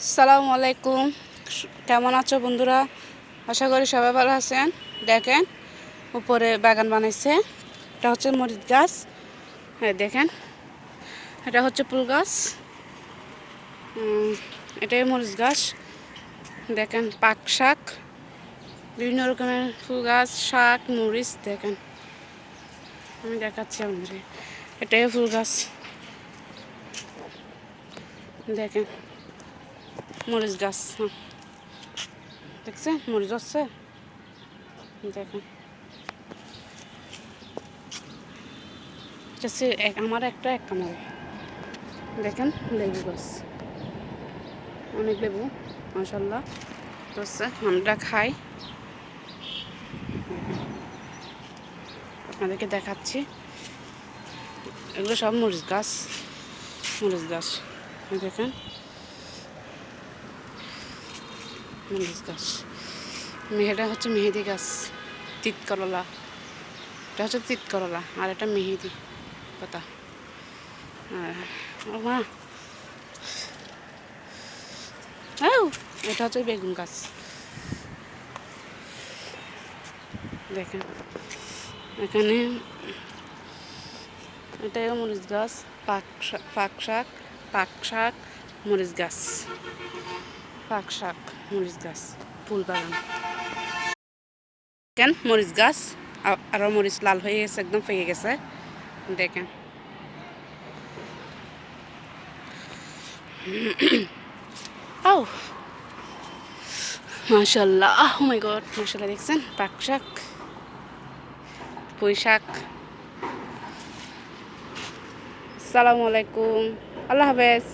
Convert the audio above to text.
আসসালামু আলাইকুম। কেমন আছো বন্ধুরা? আশা করি সবাই ভালো আছেন। দেখেন উপরে বাগান বানাইছে। এটা হচ্ছে মরিচ গাছ। হ্যাঁ দেখেন, এটা হচ্ছে ফুল গাছ। এটাই মরিচ গাছ। দেখেন পাক শাক, বিভিন্ন রকমের ফুল গাছ, শাক, মরিচ। দেখেন আমি দেখাচ্ছি আপনাদের। এটাই ফুল গাছ। দেখেন মরিচ গাছ। দেখছেন মরিচ হচ্ছে। দেখেন আমার একটা কামড়। দেখেন লেবু গাছ, অনেক লেবু মাশাআল্লাহ। তো আমরা খাই, আপনাদেরকে দেখাচ্ছি। এগুলো সব মরিচ গাছ। মরিচ গাছ দেখেন, মরিচ গাছ। মেহেটা হচ্ছে মেহেদি গাছ, তিত করলা। এটা হচ্ছে তিত করলা, আর এটা মেহেদি পাতা। মা এটা হচ্ছে বেগুন গাছ। দেখেন এখানে এটাই মরিচ গাছ, পাক শাক, মরিচ গাছ, পাক শাক, মরিচ গাছ, ফুল বাগান। দেখেন মরিচ গাছ, আরও মরিচ লাল হয়ে গেছে, একদম পেকে গেছে। দেখেন ও মাশাআল্লাহ, ও মাই গড মাশাআল্লাহ। দেখছেন পাক শাক, পুঁই শাক। আসসালামু আলাইকুম, আল্লাহ হাফেজ।